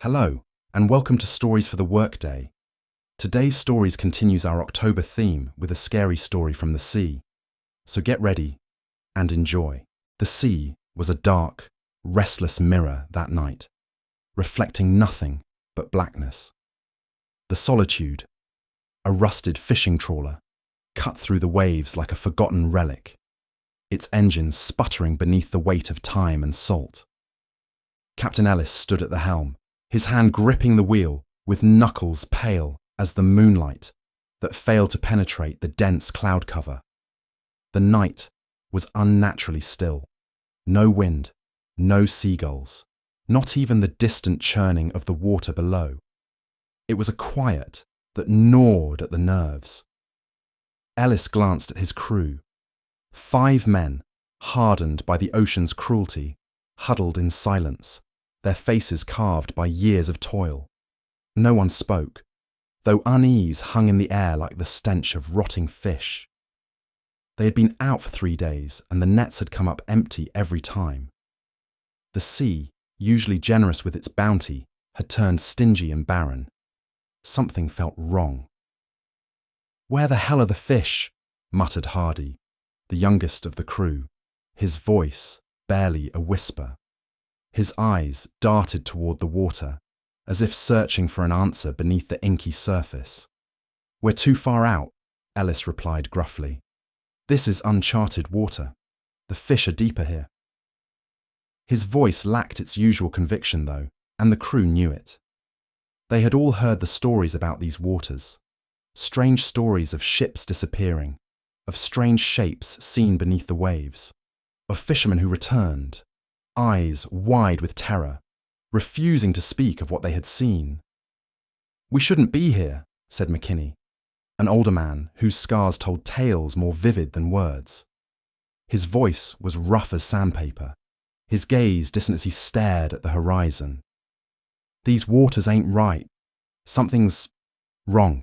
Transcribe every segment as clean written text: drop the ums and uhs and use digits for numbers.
Hello, and welcome to Stories for the Workday. Today's Stories continues our October theme with a scary story from the sea. So get ready and enjoy. The sea was a dark, restless mirror that night, reflecting nothing but blackness. The Solitude, a rusted fishing trawler, cut through the waves like a forgotten relic, its engines sputtering beneath the weight of time and salt. Captain Ellis stood at the helm, his hand gripping the wheel, with knuckles pale as the moonlight that failed to penetrate the dense cloud cover. The night was unnaturally still. No wind, no seagulls, not even the distant churning of the water below. It was a quiet that gnawed at the nerves. Ellis glanced at his crew. 5 men, hardened by the ocean's cruelty, huddled in silence, their faces carved by years of toil. No one spoke, though unease hung in the air like the stench of rotting fish. They had been out for 3 days, and the nets had come up empty every time. The sea, usually generous with its bounty, had turned stingy and barren. Something felt wrong. "Where the hell are the fish?" muttered Hardy, the youngest of the crew, his voice barely a whisper. His eyes darted toward the water, as if searching for an answer beneath the inky surface. "We're too far out," Ellis replied gruffly. "This is uncharted water. The fish are deeper here." His voice lacked its usual conviction, though, and the crew knew it. They had all heard the stories about these waters, strange stories of ships disappearing, of strange shapes seen beneath the waves, of fishermen who returned, eyes wide with terror, refusing to speak of what they had seen. "We shouldn't be here," said McKinney, an older man whose scars told tales more vivid than words. His voice was rough as sandpaper, his gaze distant as he stared at the horizon. "These waters ain't right. Something's wrong."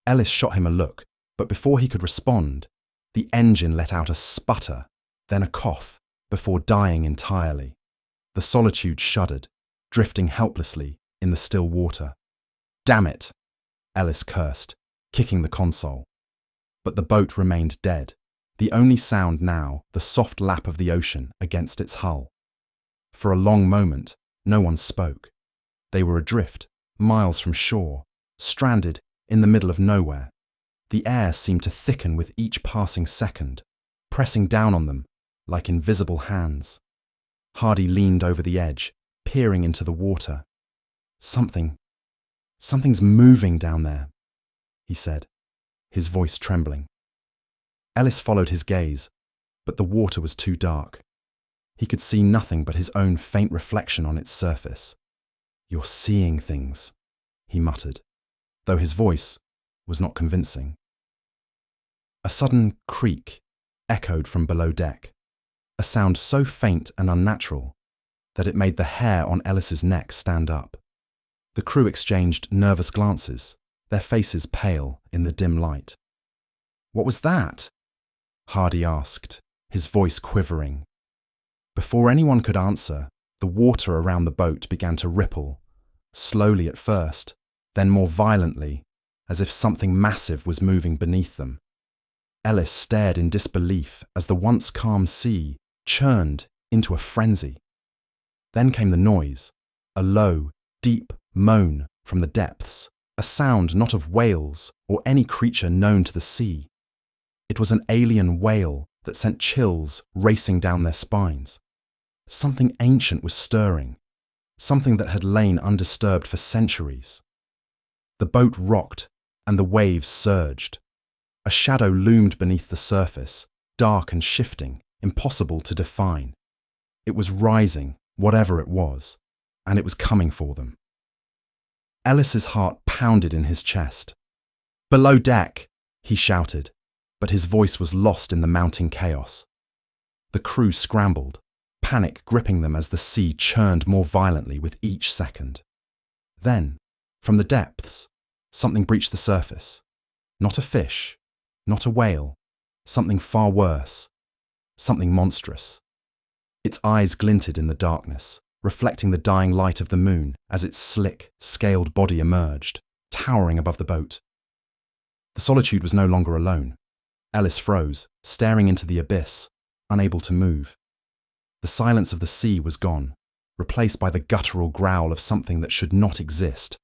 Ellis shot him a look, but before he could respond, the engine let out a sputter, then a cough, before dying entirely. The Solitude shuddered, drifting helplessly in the still water. "Damn it," Ellis cursed, kicking the console. But the boat remained dead, the only sound now the soft lap of the ocean against its hull. For a long moment, no one spoke. They were adrift, miles from shore, stranded in the middle of nowhere. The air seemed to thicken with each passing second, pressing down on them like invisible hands. Hardy leaned over the edge, peering into the water. Something's moving down there," he said, his voice trembling. Ellis followed his gaze, but the water was too dark. He could see nothing but his own faint reflection on its surface. "You're seeing things," he muttered, though his voice was not convincing. A sudden creak echoed from below deck, a sound so faint and unnatural that it made the hair on Ellis's neck stand up. The crew exchanged nervous glances, their faces pale in the dim light. "What was that?" Hardy asked, his voice quivering. Before anyone could answer, the water around the boat began to ripple, slowly at first, then more violently, as if something massive was moving beneath them. Ellis stared in disbelief as the once calm sea churned into a frenzy. Then came the noise, a low, deep moan from the depths, a sound not of whales or any creature known to the sea. It was an alien wail that sent chills racing down their spines. Something ancient was stirring, something that had lain undisturbed for centuries. The boat rocked and the waves surged. A shadow loomed beneath the surface, dark and shifting, impossible to define. It was rising, whatever it was, and it was coming for them. Ellis's heart pounded in his chest. "Below deck!" he shouted, but his voice was lost in the mounting chaos. The crew scrambled, panic gripping them as the sea churned more violently with each second. Then, from the depths, something breached the surface. Not a fish, not a whale, something far worse, something monstrous. Its eyes glinted in the darkness, reflecting the dying light of the moon as its slick, scaled body emerged, towering above the boat. The Solitude was no longer alone. Ellis froze, staring into the abyss, unable to move. The silence of the sea was gone, replaced by the guttural growl of something that should not exist.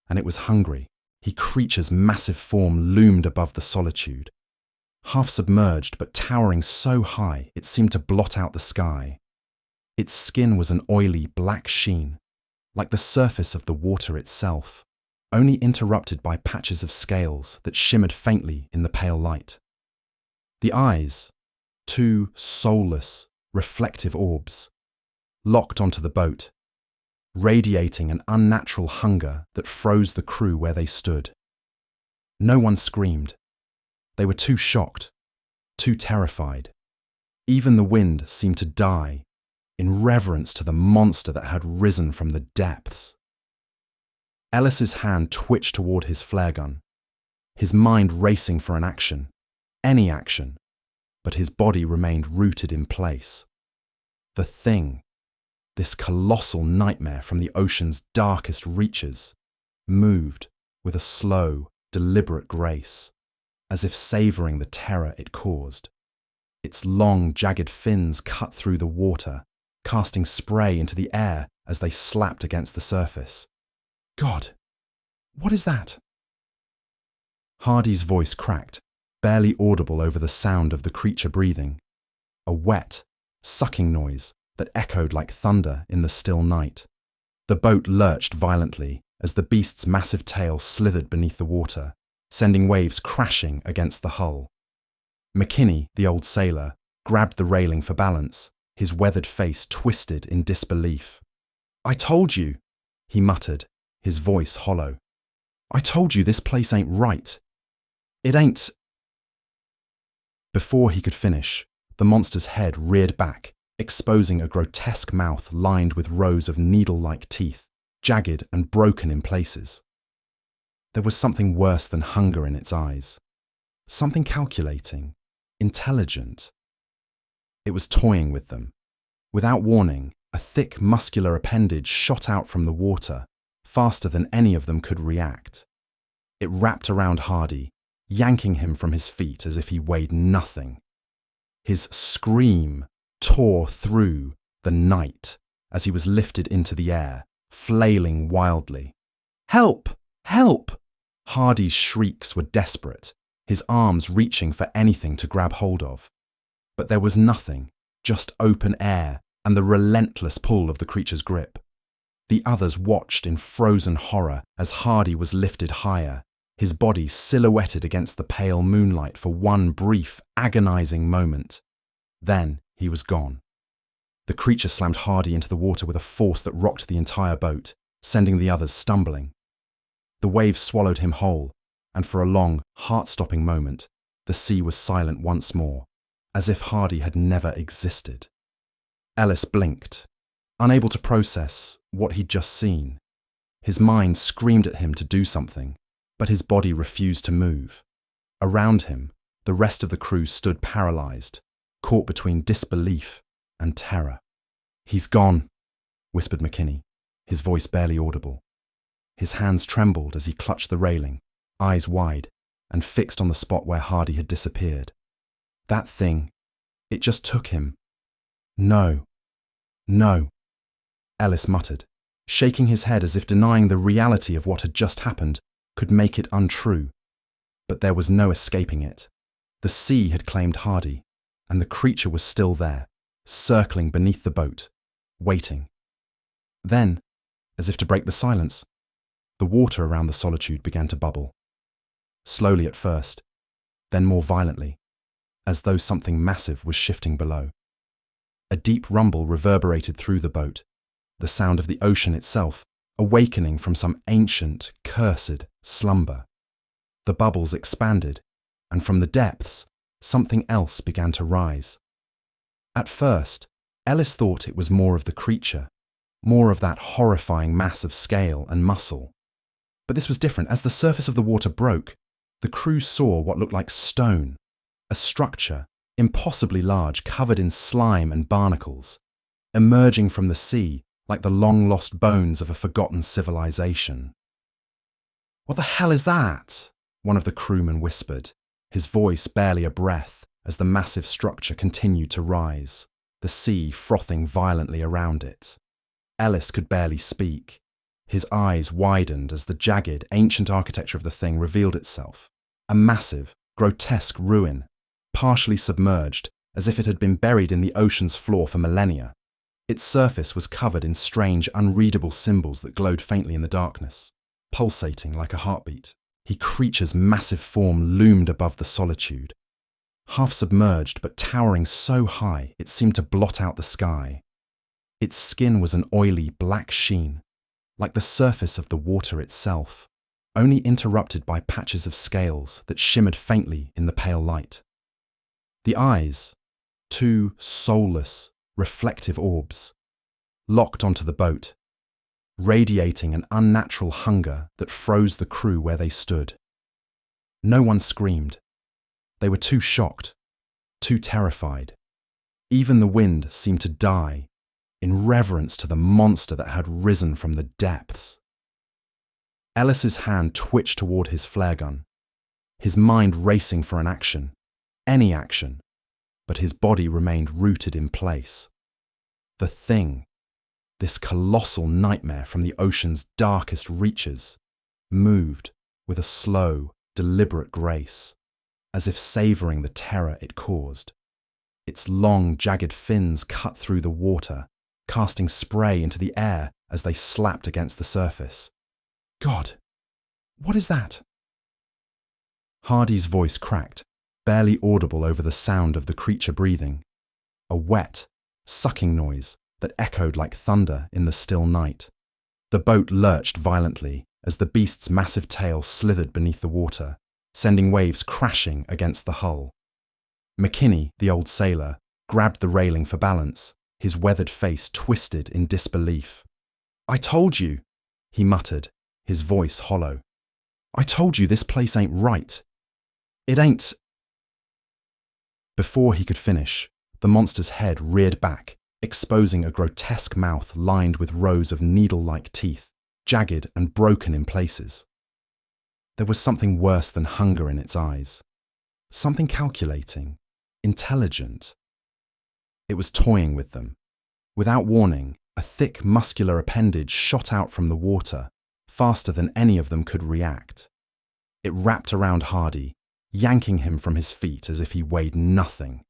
And it was hungry. The creature's massive form loomed above the Solitude. Half submerged but towering so high it seemed to blot out the sky. Its skin was an oily black sheen, like the surface of the water itself, only interrupted by patches of scales that shimmered faintly in the pale light. The eyes, two soulless, reflective orbs, locked onto the boat, radiating an unnatural hunger that froze the crew where they stood. No one screamed. They were too shocked, too terrified. Even the wind seemed to die in reverence to the monster that had risen from the depths. Ellis's hand twitched toward his flare gun, his mind racing for an action, any action, but his body remained rooted in place. The thing, this colossal nightmare from the ocean's darkest reaches, moved with a slow, deliberate grace, as if savouring the terror it caused. Its long, jagged fins cut through the water, casting spray into the air as they slapped against the surface. God, what is that? Hardy's voice cracked, barely audible over the sound of the creature breathing. A wet, sucking noise that echoed like thunder in the still night. The boat lurched violently as the beast's massive tail slithered beneath the water, sending waves crashing against the hull. McKinney, the old sailor, grabbed the railing for balance, his weathered face twisted in disbelief. "I told you," he muttered, his voice hollow. "I told you this place ain't right. It ain't." Before he could finish, the monster's head reared back, exposing a grotesque mouth lined with rows of needle-like teeth, jagged and broken in places. There was something worse than hunger in its eyes. Something calculating, intelligent. It was toying with them. Without warning, a thick, muscular appendage shot out from the water, faster than any of them could react. It wrapped around Hardy, yanking him from his feet as if he weighed nothing. His scream tore through the night as he was lifted into the air, flailing wildly. "Help! Help!" Hardy's shrieks were desperate, his arms reaching for anything to grab hold of. But there was nothing, just open air and the relentless pull of the creature's grip. The others watched in frozen horror as Hardy was lifted higher, his body silhouetted against the pale moonlight for one brief, agonizing moment. Then he was gone. The creature slammed Hardy into the water with a force that rocked the entire boat, sending the others stumbling. The waves swallowed him whole, and for a long, heart-stopping moment, the sea was silent once more, as if Hardy had never existed. Ellis blinked, unable to process what he'd just seen. His mind screamed at him to do something, but his body refused to move. Around him, the rest of the crew stood paralyzed, caught between disbelief and terror. "He's gone," whispered McKinney, his voice barely audible. His hands trembled as he clutched the railing, eyes wide, and fixed on the spot where Hardy had disappeared. That thing, it just took him. "No, no," Ellis muttered, shaking his head as if denying the reality of what had just happened could make it untrue. But there was no escaping it. The sea had claimed Hardy, and the creature was still there, circling beneath the boat, waiting. Then, as if to break the silence, the water around the Solitude began to bubble. Slowly at first, then more violently, as though something massive was shifting below. A deep rumble reverberated through the boat, the sound of the ocean itself awakening from some ancient, cursed slumber. The bubbles expanded, and from the depths, something else began to rise. At first, Ellis thought it was more of the creature, more of that horrifying mass of scale and muscle. But this was different. As the surface of the water broke, the crew saw what looked like stone, a structure, impossibly large, covered in slime and barnacles. Emerging from the sea like the long-lost bones of a forgotten civilization. "What the hell is that?" one of the crewmen whispered, his voice barely a breath as the massive structure continued to rise, the sea frothing violently around it. Ellis could barely speak. His eyes widened as the jagged, ancient architecture of the thing revealed itself, a massive, grotesque ruin, partially submerged as if it had been buried in the ocean's floor for millennia. Its surface was covered in strange, unreadable symbols that glowed faintly in the darkness, pulsating like a heartbeat. The creature's massive form loomed above the solitude, half submerged but towering so high it seemed to blot out the sky. Its skin was an oily black sheen, like the surface of the water itself, only interrupted by patches of scales that shimmered faintly in the pale light. The eyes, two soulless, reflective orbs, locked onto the boat, radiating an unnatural hunger that froze the crew where they stood. No one screamed. They were too shocked, too terrified. Even the wind seemed to die in reverence to the monster that had risen from the depths. Ellis's hand twitched toward his flare gun, his mind racing for an action, any action, but his body remained rooted in place. The thing, this colossal nightmare from the ocean's darkest reaches, moved with a slow, deliberate grace, as if savouring the terror it caused. Its long, jagged fins cut through the water, casting spray into the air as they slapped against the surface. "God, what is that?" Hardy's voice cracked, barely audible over the sound of the creature breathing. A wet, sucking noise that echoed like thunder in the still night. The boat lurched violently as the beast's massive tail slithered beneath the water, sending waves crashing against the hull. McKinney, the old sailor, grabbed the railing for balance, his weathered face twisted in disbelief. "I told you," he muttered, his voice hollow. "I told you this place ain't right. It ain't." Before he could finish, the monster's head reared back, exposing a grotesque mouth lined with rows of needle-like teeth, jagged and broken in places. There was something worse than hunger in its eyes. Something calculating, intelligent. It was toying with them. Without warning, a thick, muscular appendage shot out from the water, faster than any of them could react. It wrapped around Hardy, yanking him from his feet as if he weighed nothing.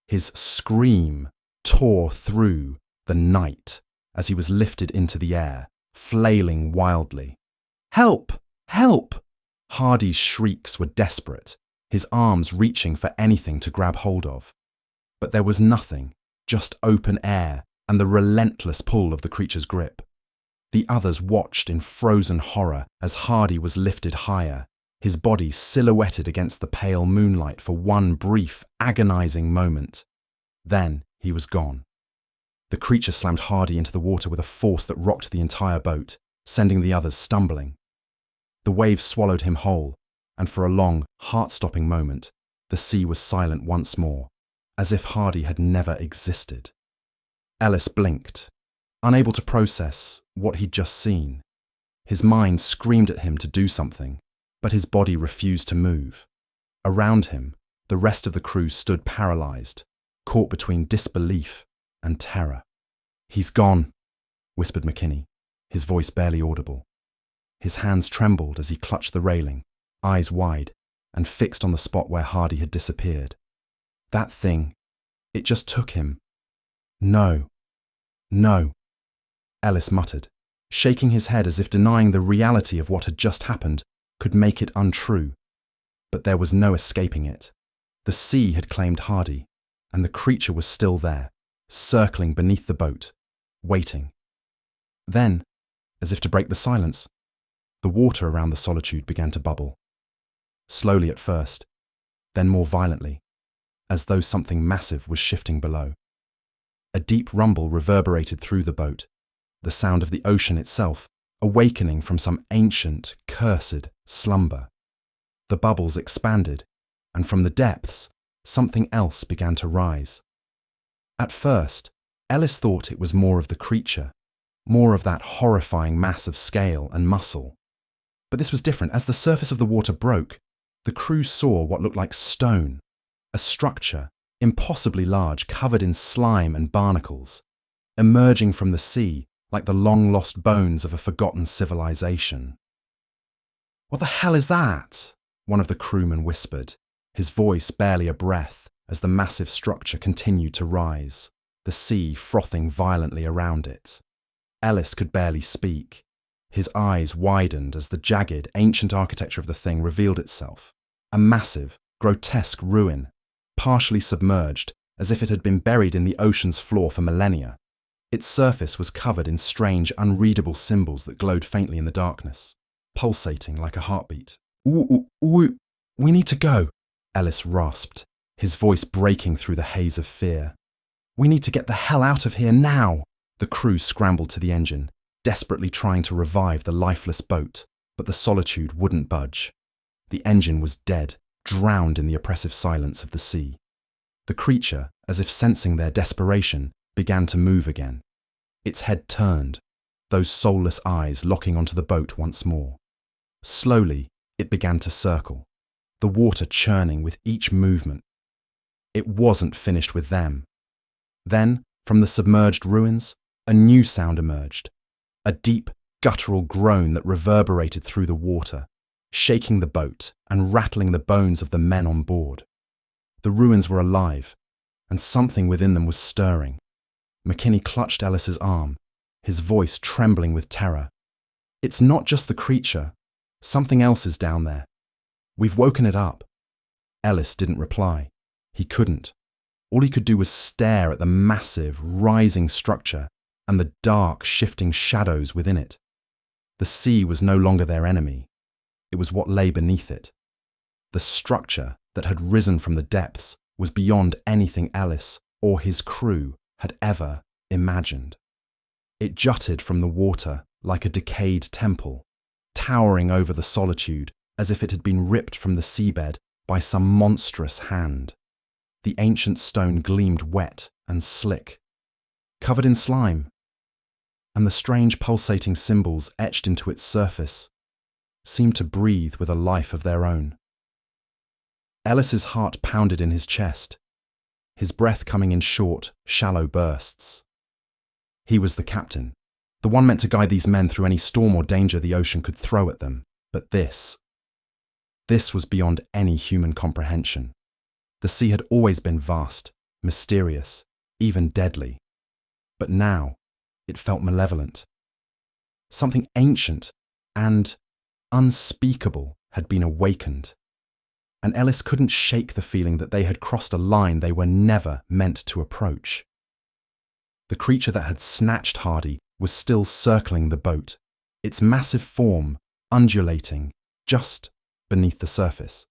His scream tore through the night as he was lifted into the air, flailing wildly. "Help! Help!" Hardy's shrieks were desperate, his arms reaching for anything to grab hold of. But there was nothing, just open air and the relentless pull of the creature's grip. The others watched in frozen horror as Hardy was lifted higher, his body silhouetted against the pale moonlight for one brief, agonizing moment. Then he was gone. The creature slammed Hardy into the water with a force that rocked the entire boat, sending the others stumbling. The waves swallowed him whole, and for a long, heart-stopping moment, the sea was silent once more, as if Hardy had never existed. Ellis blinked, unable to process what he'd just seen. His mind screamed at him to do something, but his body refused to move. Around him, the rest of the crew stood paralyzed, caught between disbelief and terror. "He's gone," whispered McKinney, his voice barely audible. His hands trembled as he clutched the railing, eyes wide, and fixed on the spot where Hardy had disappeared. That thing, it just took him. "No, no," Ellis muttered, shaking his head as if denying the reality of what had just happened could make it untrue. But there was no escaping it. The sea had claimed Hardy, and the creature was still there, circling beneath the boat, waiting. Then, as if to break the silence, the water around the solitude began to bubble. Slowly at first, then more violently, as though something massive was shifting below. A deep rumble reverberated through the boat, the sound of the ocean itself awakening from some ancient, cursed slumber. The bubbles expanded, and from the depths, something else began to rise. At first, Ellis thought it was more of the creature, more of that horrifying mass of scale and muscle. But this was different. As the surface of the water broke, the crew saw what looked like stone, a structure impossibly large, covered in slime and barnacles, emerging from the sea like the long-lost bones of a forgotten civilization. "What the hell is that?" one of the crewmen whispered, his voice barely a breath as the massive structure continued to rise, the sea frothing violently around it. Ellis could barely speak. His eyes widened as the jagged, ancient architecture of the thing revealed itself, a massive, grotesque ruin, partially submerged as if it had been buried in the ocean's floor for millennia. Its surface was covered in strange, unreadable symbols that glowed faintly in the darkness, pulsating like a heartbeat. We need to go," Ellis rasped, his voice breaking through the haze of fear. "We need to get the hell out of here now!" The crew scrambled to the engine, desperately trying to revive the lifeless boat, but the solitude wouldn't budge. The engine was dead, drowned in the oppressive silence of the sea. The creature, as if sensing their desperation, began to move again. Its head turned, those soulless eyes locking onto the boat once more. Slowly, it began to circle, the water churning with each movement. It wasn't finished with them. Then, from the submerged ruins, a new sound emerged, a deep, guttural groan that reverberated through the water, shaking the boat and rattling the bones of the men on board. The ruins were alive, and something within them was stirring. McKinney clutched Ellis's arm, his voice trembling with terror. "It's not just the creature. Something else is down there. We've woken it up." Ellis didn't reply. He couldn't. All he could do was stare at the massive, rising structure and the dark, shifting shadows within it. The sea was no longer their enemy. It was what lay beneath it. The structure that had risen from the depths was beyond anything Ellis or his crew had ever imagined. It jutted from the water like a decayed temple, towering over the solitude as if it had been ripped from the seabed by some monstrous hand. The ancient stone gleamed wet and slick, covered in slime, and the strange pulsating symbols etched into its surface seemed to breathe with a life of their own. Ellis's heart pounded in his chest, his breath coming in short, shallow bursts. He was the captain, the one meant to guide these men through any storm or danger the ocean could throw at them. But this was beyond any human comprehension. The sea had always been vast, mysterious, even deadly. But now, it felt malevolent. Something ancient and unspeakable had been awakened. And Ellis couldn't shake the feeling that they had crossed a line they were never meant to approach. The creature that had snatched Hardy was still circling the boat, its massive form undulating just beneath the surface,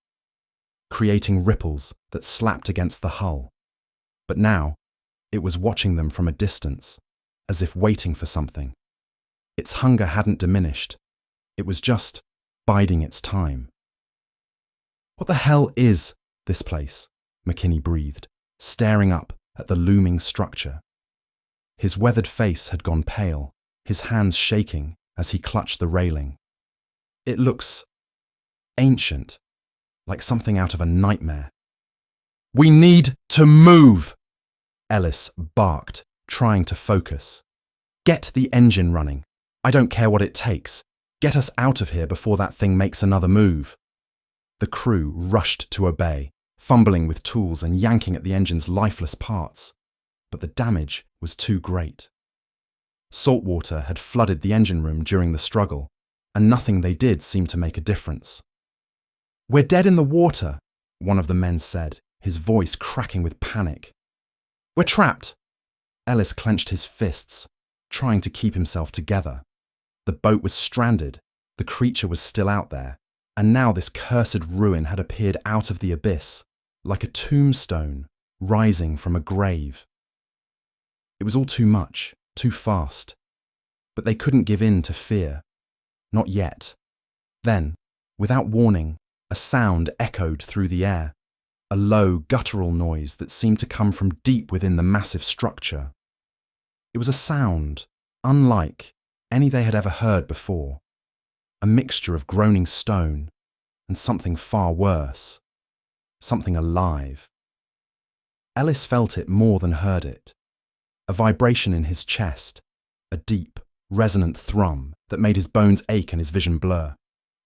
creating ripples that slapped against the hull. But now, it was watching them from a distance, as if waiting for something. Its hunger hadn't diminished. It was just biding its time. "What the hell is this place?" McKinney breathed, staring up at the looming structure. His weathered face had gone pale, his hands shaking as he clutched the railing. "It looks ancient, like something out of a nightmare." "We need to move!" Ellis barked, trying to focus. "Get the engine running. I don't care what it takes. Get us out of here before that thing makes another move." The crew rushed to obey, fumbling with tools and yanking at the engine's lifeless parts. But the damage was too great. Salt water had flooded the engine room during the struggle, and nothing they did seemed to make a difference. "We're dead in the water," one of the men said, his voice cracking with panic. "We're trapped." Ellis clenched his fists, trying to keep himself together. The boat was stranded, the creature was still out there, and now this cursed ruin had appeared out of the abyss, like a tombstone rising from a grave. It was all too much, too fast, but they couldn't give in to fear. Not yet. Then, without warning, a sound echoed through the air, a low, guttural noise that seemed to come from deep within the massive structure. It was a sound unlike any they had ever heard before. A mixture of groaning stone and something far worse, something alive. Ellis felt it more than heard it. A vibration in his chest, a deep, resonant thrum that made his bones ache and his vision blur.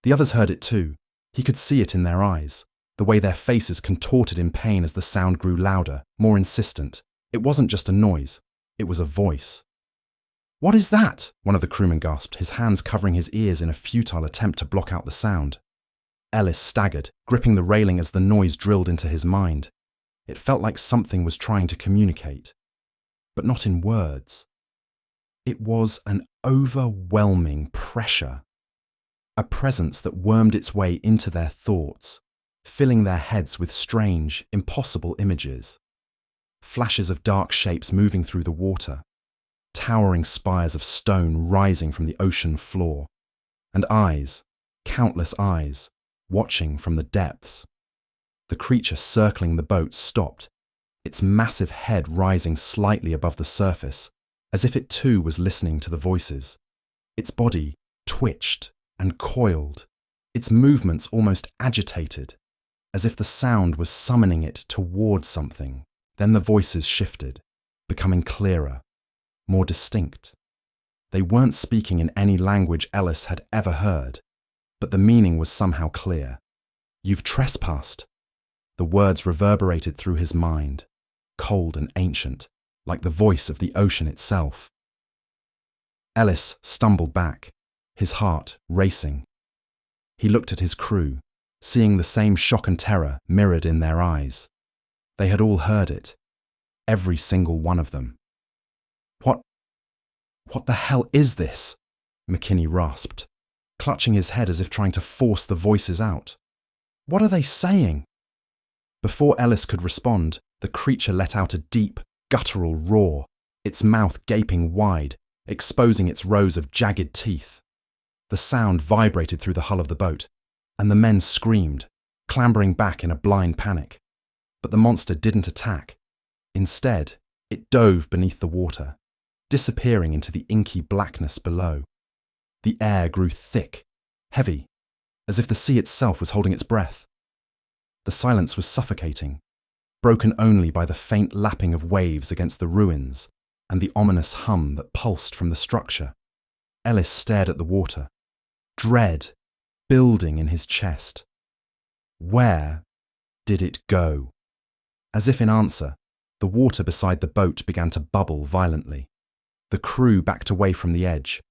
The others heard it too. He could see it in their eyes, the way their faces contorted in pain as the sound grew louder, more insistent. It wasn't just a noise, it was a voice. "What is that?" one of the crewmen gasped, his hands covering his ears in a futile attempt to block out the sound. Ellis staggered, gripping the railing as the noise drilled into his mind. It felt like something was trying to communicate, but not in words. It was an overwhelming pressure, a presence that wormed its way into their thoughts, filling their heads with strange, impossible images. Flashes of dark shapes moving through the water, towering spires of stone rising from the ocean floor, and eyes, countless eyes, watching from the depths. The creature circling the boat stopped, its massive head rising slightly above the surface, as if it too was listening to the voices. Its body twitched and coiled, its movements almost agitated, as if the sound was summoning it toward something. Then the voices shifted, becoming clearer, more distinct. They weren't speaking in any language Ellis had ever heard, but the meaning was somehow clear. "You've trespassed." The words reverberated through his mind, cold and ancient, like the voice of the ocean itself. Ellis stumbled back, his heart racing. He looked at his crew, seeing the same shock and terror mirrored in their eyes. They had all heard it, every single one of them. What the hell is this?" McKinney rasped, clutching his head as if trying to force the voices out. "What are they saying?" Before Ellis could respond, the creature let out a deep, guttural roar, its mouth gaping wide, exposing its rows of jagged teeth. The sound vibrated through the hull of the boat, and the men screamed, clambering back in a blind panic. But the monster didn't attack. Instead, it dove beneath the water, disappearing into the inky blackness below. The air grew thick, heavy, as if the sea itself was holding its breath. The silence was suffocating, broken only by the faint lapping of waves against the ruins and the ominous hum that pulsed from the structure. Ellis stared at the water, dread building in his chest. Where did it go? As if in answer, the water beside the boat began to bubble violently. The crew backed away from the edge,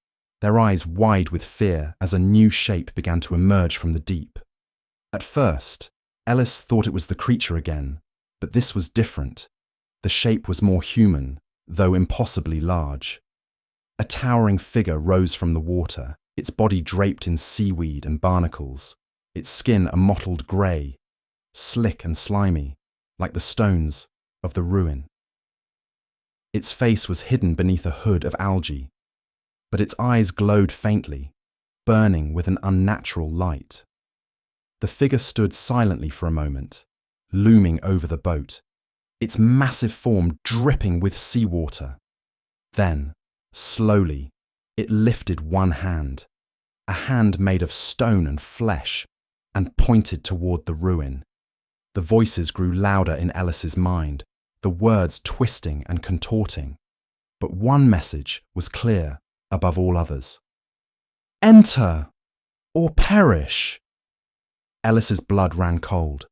their eyes wide with fear as a new shape began to emerge from the deep. At first, Ellis thought it was the creature again, but this was different. The shape was more human, though impossibly large. A towering figure rose from the water, its body draped in seaweed and barnacles, its skin a mottled grey, slick and slimy, like the stones of the ruin. Its face was hidden beneath a hood of algae, but its eyes glowed faintly, burning with an unnatural light. The figure stood silently for a moment, looming over the boat, its massive form dripping with seawater. Then, slowly, it lifted one hand, a hand made of stone and flesh, and pointed toward the ruin. The voices grew louder in Ellis's mind, the words twisting and contorting. But one message was clear above all others. "Enter, or perish." Ellis's blood ran cold.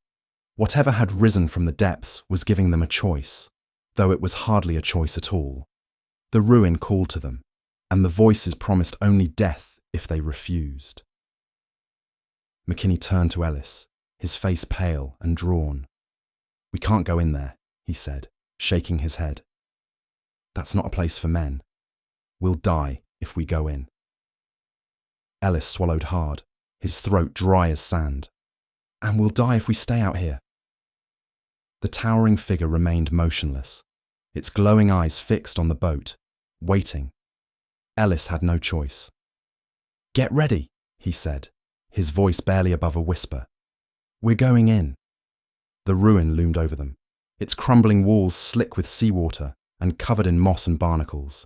Whatever had risen from the depths was giving them a choice, though it was hardly a choice at all. The ruin called to them, and the voices promised only death if they refused. McKinney turned to Ellis, his face pale and drawn. "We can't go in there," he said, shaking his head. "That's not a place for men. We'll die if we go in." Ellis swallowed hard, his throat dry as sand. "And we'll die if we stay out here." The towering figure remained motionless, its glowing eyes fixed on the boat, waiting. Ellis had no choice. "Get ready," he said, his voice barely above a whisper. "We're going in." The ruin loomed over them, its crumbling walls slick with seawater and covered in moss and barnacles.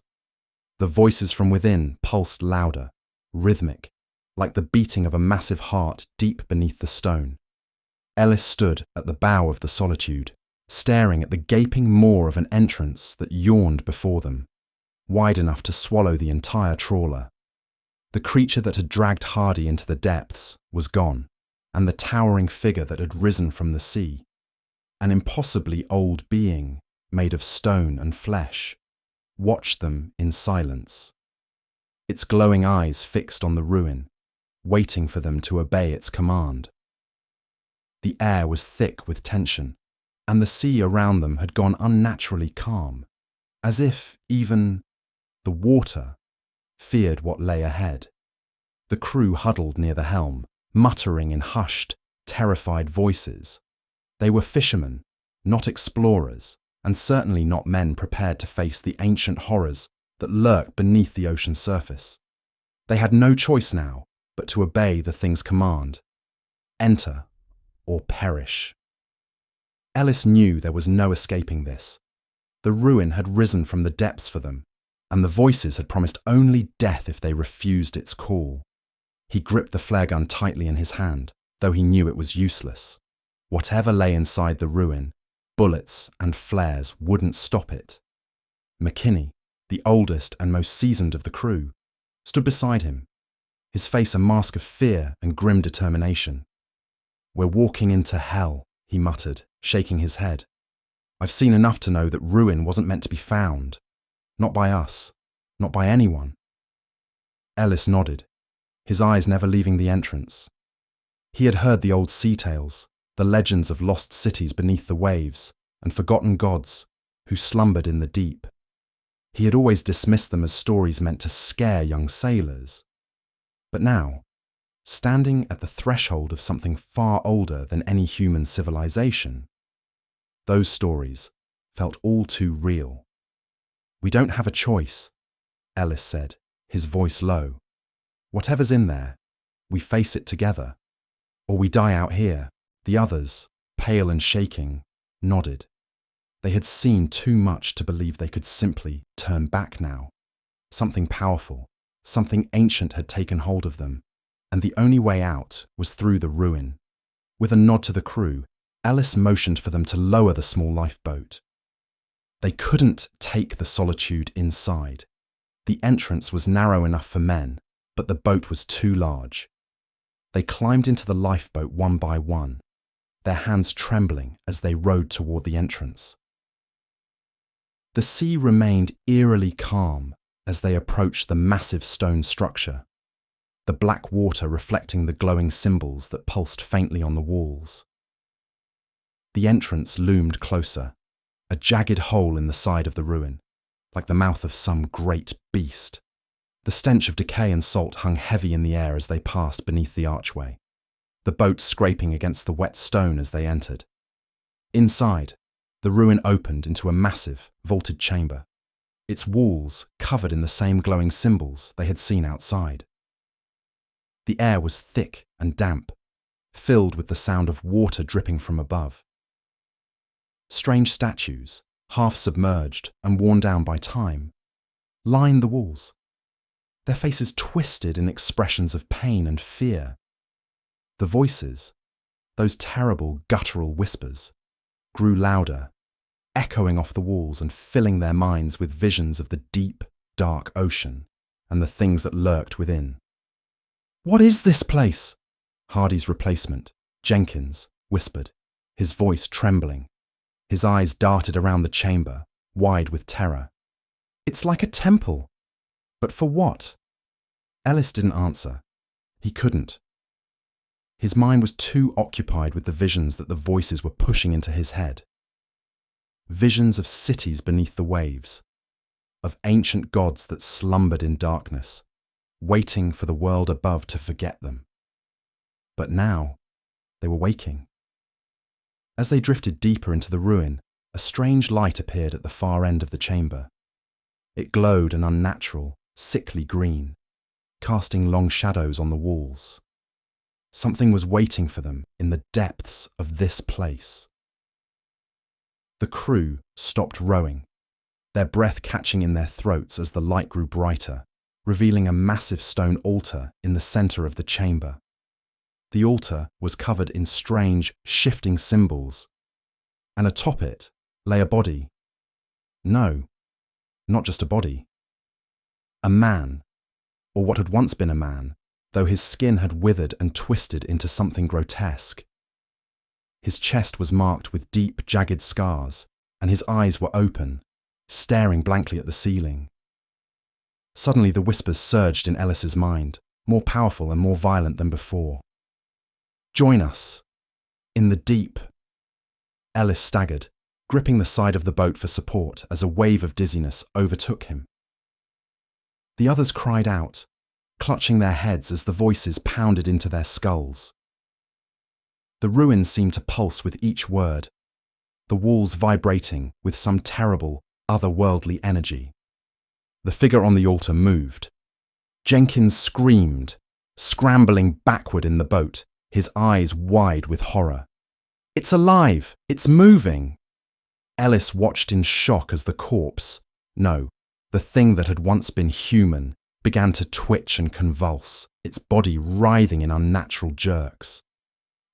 The voices from within pulsed louder, rhythmic, like the beating of a massive heart deep beneath the stone. Ellis stood at the bow of the solitude, staring at the gaping maw of an entrance that yawned before them, wide enough to swallow the entire trawler. The creature that had dragged Hardy into the depths was gone, and the towering figure that had risen from the sea, an impossibly old being made of stone and flesh, watched them in silence, its glowing eyes fixed on the ruin, waiting for them to obey its command. The air was thick with tension, and the sea around them had gone unnaturally calm, as if even the water feared what lay ahead. The crew huddled near the helm, muttering in hushed, terrified voices. They were fishermen, not explorers, and certainly not men prepared to face the ancient horrors that lurked beneath the ocean's surface. They had no choice now but to obey the thing's command: enter or perish. Ellis knew there was no escaping this. The ruin had risen from the depths for them, and the voices had promised only death if they refused its call. He gripped the flare gun tightly in his hand, though he knew it was useless. Whatever lay inside the ruin, bullets and flares wouldn't stop it. McKinney, the oldest and most seasoned of the crew, stood beside him, his face a mask of fear and grim determination. "We're walking into hell," he muttered, shaking his head. "I've seen enough to know that ruin wasn't meant to be found. Not by us. Not by anyone." Ellis nodded, his eyes never leaving the entrance. He had heard the old sea tales, the legends of lost cities beneath the waves and forgotten gods who slumbered in the deep. He had always dismissed them as stories meant to scare young sailors. But now, standing at the threshold of something far older than any human civilization, those stories felt all too real. "We don't have a choice," Ellis said, his voice low. "Whatever's in there, we face it together. Or we die out here." The others, pale and shaking, nodded. They had seen too much to believe they could simply turn back now. Something powerful, something ancient had taken hold of them, and the only way out was through the ruin. With a nod to the crew, Ellis motioned for them to lower the small lifeboat. They couldn't take the solitude inside. The entrance was narrow enough for men, but the boat was too large. They climbed into the lifeboat one by one, their hands trembling as they rowed toward the entrance. The sea remained eerily calm as they approached the massive stone structure, the black water reflecting the glowing symbols that pulsed faintly on the walls. The entrance loomed closer, a jagged hole in the side of the ruin, like the mouth of some great beast. The stench of decay and salt hung heavy in the air as they passed beneath the archway, the boat scraping against the wet stone as they entered. Inside, the ruin opened into a massive, vaulted chamber, its walls covered in the same glowing symbols they had seen outside. The air was thick and damp, filled with the sound of water dripping from above. Strange statues, half submerged and worn down by time, lined the walls, their faces twisted in expressions of pain and fear. The voices, those terrible guttural whispers, grew louder, echoing off the walls and filling their minds with visions of the deep, dark ocean and the things that lurked within. "What is this place?" Hardy's replacement, Jenkins, whispered, his voice trembling. His eyes darted around the chamber, wide with terror. "It's like a temple. But for what?" Ellis didn't answer. He couldn't. His mind was too occupied with the visions that the voices were pushing into his head. Visions of cities beneath the waves, of ancient gods that slumbered in darkness, waiting for the world above to forget them. But now, they were waking. As they drifted deeper into the ruin, a strange light appeared at the far end of the chamber. It glowed an unnatural, sickly green, casting long shadows on the walls. Something was waiting for them in the depths of this place. The crew stopped rowing, their breath catching in their throats as the light grew brighter, revealing a massive stone altar in the center of the chamber. The altar was covered in strange, shifting symbols, and atop it lay a body. No, not just a body. A man, or what had once been a man, though his skin had withered and twisted into something grotesque. His chest was marked with deep, jagged scars, and his eyes were open, staring blankly at the ceiling. Suddenly the whispers surged in Ellis's mind, more powerful and more violent than before. "Join us! In the deep!" Ellis staggered, gripping the side of the boat for support as a wave of dizziness overtook him. The others cried out, clutching their heads as the voices pounded into their skulls. The ruins seemed to pulse with each word, the walls vibrating with some terrible, otherworldly energy. The figure on the altar moved. Jenkins screamed, scrambling backward in the boat, his eyes wide with horror. "It's alive! It's moving!" Ellis watched in shock as the corpse, no, the thing that had once been human, began to twitch and convulse, its body writhing in unnatural jerks.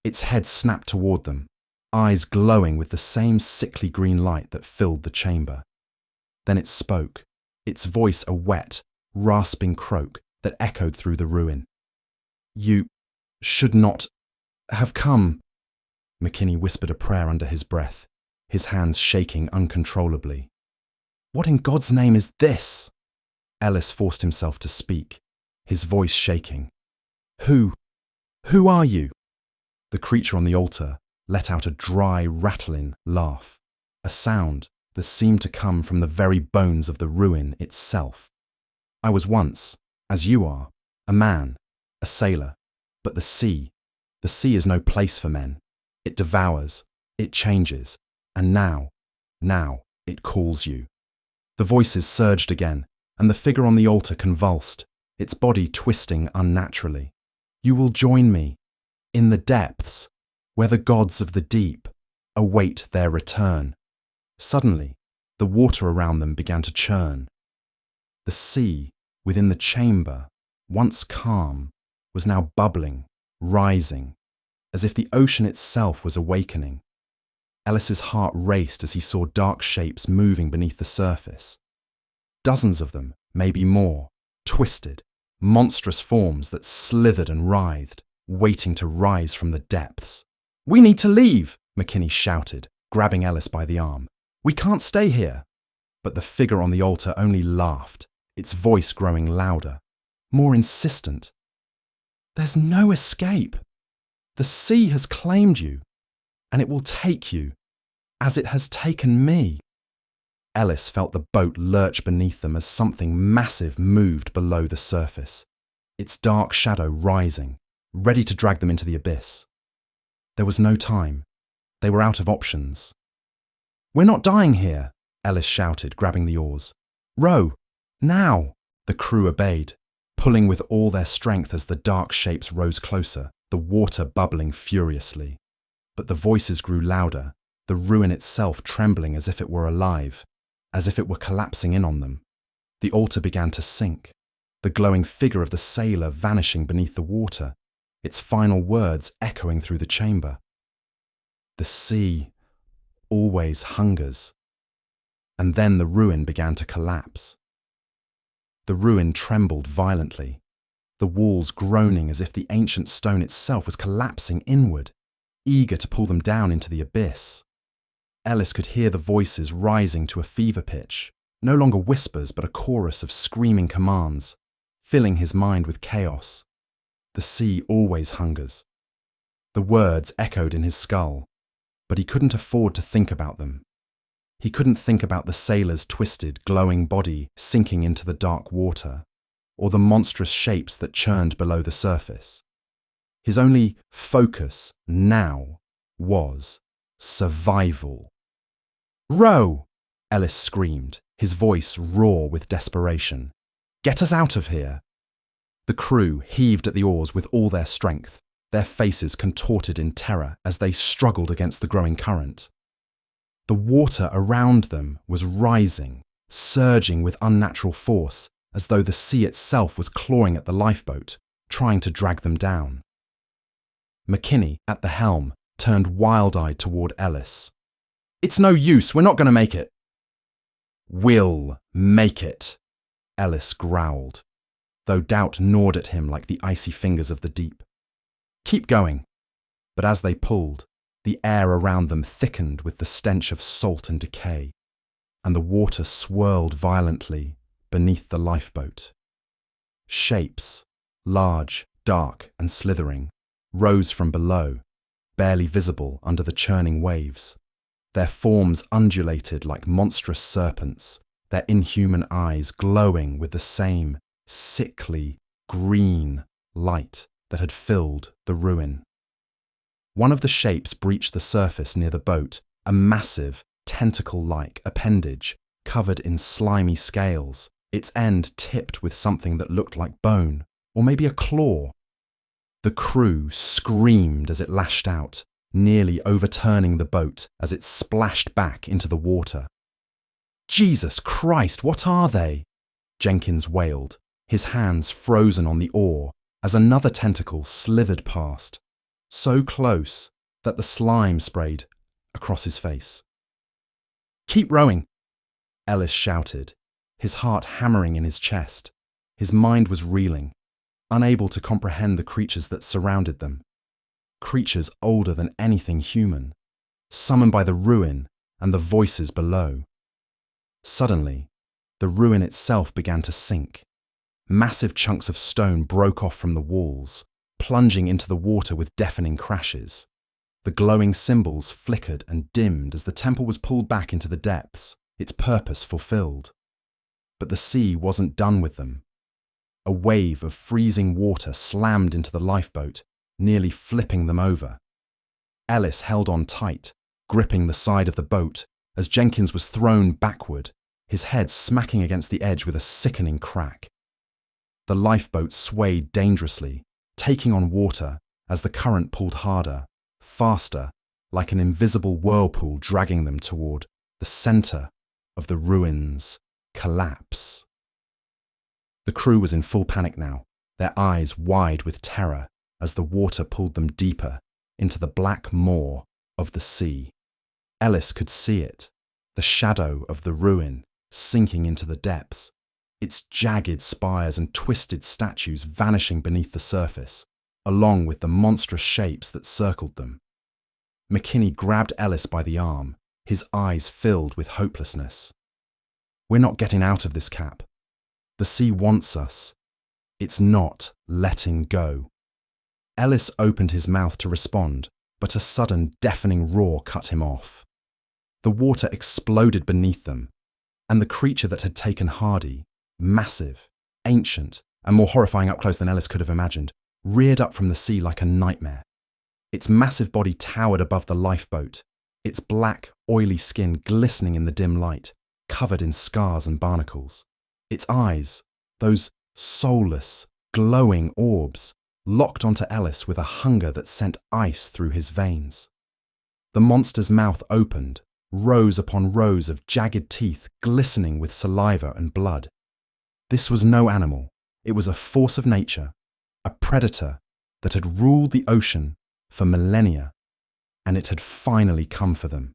Its head snapped toward them, eyes glowing with the same sickly green light that filled the chamber. Then it spoke, its voice a wet, rasping croak that echoed through the ruin. "You should not have come." McKinney whispered a prayer under his breath, his hands shaking uncontrollably. "What in God's name is this?" Ellis forced himself to speak, his voice shaking. Who are you?" The creature on the altar let out a dry, rattling laugh, a sound that seemed to come from the very bones of the ruin itself. "I was once, as you are, a man, a sailor, but the sea is no place for men. It devours, it changes, and now it calls you." The voices surged again, and the figure on the altar convulsed, its body twisting unnaturally. "You will join me, in the depths, where the gods of the deep await their return." Suddenly, the water around them began to churn. The sea within the chamber, once calm, was now bubbling, rising, as if the ocean itself was awakening. Ellis's heart raced as he saw dark shapes moving beneath the surface. Dozens of them, maybe more, twisted, monstrous forms that slithered and writhed, waiting to rise from the depths. "We need to leave," McKinney shouted, grabbing Ellis by the arm. "We can't stay here." But the figure on the altar only laughed, its voice growing louder, more insistent. "There's no escape. The sea has claimed you, and it will take you, as it has taken me." Ellis felt the boat lurch beneath them as something massive moved below the surface, its dark shadow rising, ready to drag them into the abyss. There was no time. They were out of options. "We're not dying here," Ellis shouted, grabbing the oars. "Row! Now!" The crew obeyed, pulling with all their strength as the dark shapes rose closer, the water bubbling furiously. But the voices grew louder, the ruin itself trembling as if it were alive, as if it were collapsing in on them. The altar began to sink, the glowing figure of the sailor vanishing beneath the water, its final words echoing through the chamber. "The sea always hungers." And then the ruin began to collapse. The ruin trembled violently, the walls groaning as if the ancient stone itself was collapsing inward, eager to pull them down into the abyss. Ellis could hear the voices rising to a fever pitch, no longer whispers but a chorus of screaming commands, filling his mind with chaos. "The sea always hungers." The words echoed in his skull, but he couldn't afford to think about them. He couldn't think about the sailor's twisted, glowing body sinking into the dark water, or the monstrous shapes that churned below the surface. His only focus now was survival. "Row!" Ellis screamed, his voice raw with desperation. "Get us out of here!" The crew heaved at the oars with all their strength, their faces contorted in terror as they struggled against the growing current. The water around them was rising, surging with unnatural force as though the sea itself was clawing at the lifeboat, trying to drag them down. McKinney, at the helm, turned wild-eyed toward Ellis. "It's no use, we're not going to make it." "We'll make it," Ellis growled, though doubt gnawed at him like the icy fingers of the deep. "Keep going." But as they pulled, the air around them thickened with the stench of salt and decay, and the water swirled violently beneath the lifeboat. Shapes, large, dark, and slithering, rose from below, barely visible under the churning waves. Their forms undulated like monstrous serpents, their inhuman eyes glowing with the same sickly, green light that had filled the ruin. One of the shapes breached the surface near the boat, a massive, tentacle-like appendage covered in slimy scales, its end tipped with something that looked like bone, or maybe a claw. The crew screamed as it lashed out, nearly overturning the boat as it splashed back into the water. "Jesus Christ, what are they?" Jenkins wailed, his hands frozen on the oar as another tentacle slithered past, so close that the slime sprayed across his face. "Keep rowing," Ellis shouted, his heart hammering in his chest. His mind was reeling, unable to comprehend the creatures that surrounded them. Creatures older than anything human, summoned by the ruin and the voices below. Suddenly, the ruin itself began to sink. Massive chunks of stone broke off from the walls, plunging into the water with deafening crashes. The glowing symbols flickered and dimmed as the temple was pulled back into the depths, its purpose fulfilled. But the sea wasn't done with them. A wave of freezing water slammed into the lifeboat, nearly flipping them over. Ellis held on tight, gripping the side of the boat, as Jenkins was thrown backward, his head smacking against the edge with a sickening crack. The lifeboat swayed dangerously, taking on water as the current pulled harder, faster, like an invisible whirlpool dragging them toward the center of the ruins' collapse. The crew was in full panic now, their eyes wide with terror as the water pulled them deeper into the black maw of the sea. Ellis could see it, the shadow of the ruin sinking into the depths, its jagged spires and twisted statues vanishing beneath the surface, along with the monstrous shapes that circled them. McKinney grabbed Ellis by the arm, his eyes filled with hopelessness. "We're not getting out of this, Cap. The sea wants us. It's not letting go." Ellis opened his mouth to respond, but a sudden, deafening roar cut him off. The water exploded beneath them, and the creature that had taken Hardy, massive, ancient, and more horrifying up close than Ellis could have imagined, reared up from the sea like a nightmare. Its massive body towered above the lifeboat, its black, oily skin glistening in the dim light, covered in scars and barnacles. Its eyes, those soulless, glowing orbs, locked onto Ellis with a hunger that sent ice through his veins. The monster's mouth opened, rows upon rows of jagged teeth glistening with saliva and blood. This was no animal. It was a force of nature, a predator that had ruled the ocean for millennia, and it had finally come for them.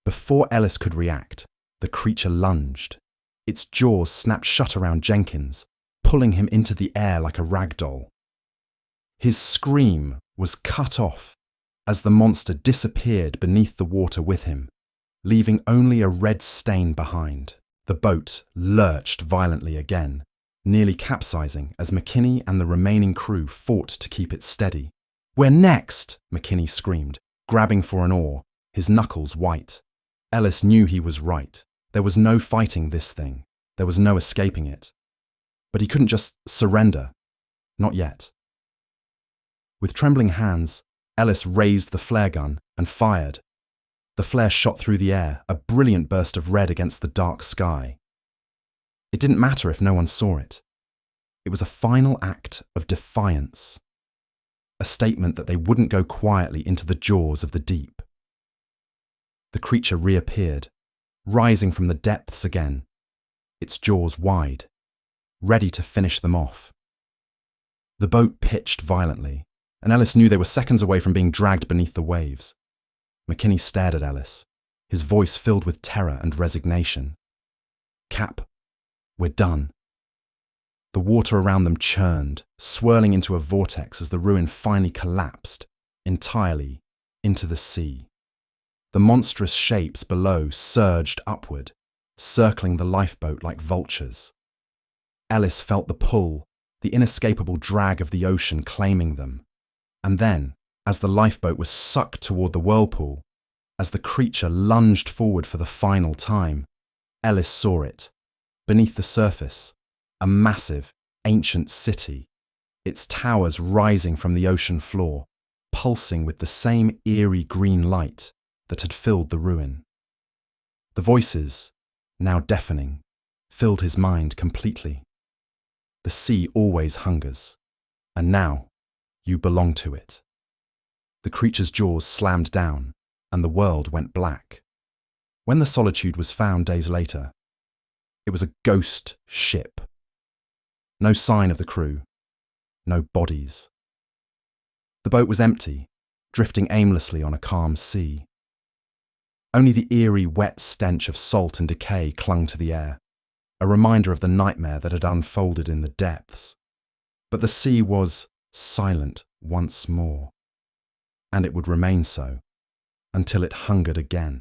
Before Ellis could react, the creature lunged. Its jaws snapped shut around Jenkins, pulling him into the air like a rag doll. His scream was cut off as the monster disappeared beneath the water with him, leaving only a red stain behind. The boat lurched violently again, nearly capsizing as McKinney and the remaining crew fought to keep it steady. "We're next!" McKinney screamed, grabbing for an oar, his knuckles white. Ellis knew he was right. There was no fighting this thing. There was no escaping it. But he couldn't just surrender. Not yet. With trembling hands, Ellis raised the flare gun and fired. The flare shot through the air, a brilliant burst of red against the dark sky. It didn't matter if no one saw it. It was a final act of defiance. A statement that they wouldn't go quietly into the jaws of the deep. The creature reappeared, rising from the depths again, its jaws wide, ready to finish them off. The boat pitched violently, and Ellis knew they were seconds away from being dragged beneath the waves. McKinney stared at Ellis, his voice filled with terror and resignation. "Cap, we're done." The water around them churned, swirling into a vortex as the ruin finally collapsed, entirely, into the sea. The monstrous shapes below surged upward, circling the lifeboat like vultures. Ellis felt the pull, the inescapable drag of the ocean claiming them. And then, as the lifeboat was sucked toward the whirlpool, as the creature lunged forward for the final time, Ellis saw it. Beneath the surface, a massive, ancient city, its towers rising from the ocean floor, pulsing with the same eerie green light that had filled the ruin. The voices, now deafening, filled his mind completely. The sea always hungers, and now you belong to it. The creature's jaws slammed down, and the world went black. When the Solitude was found days later, it was a ghost ship. No sign of the crew, no bodies. The boat was empty, drifting aimlessly on a calm sea. Only the eerie, wet stench of salt and decay clung to the air, a reminder of the nightmare that had unfolded in the depths. But the sea was silent once more, and it would remain so until it hungered again.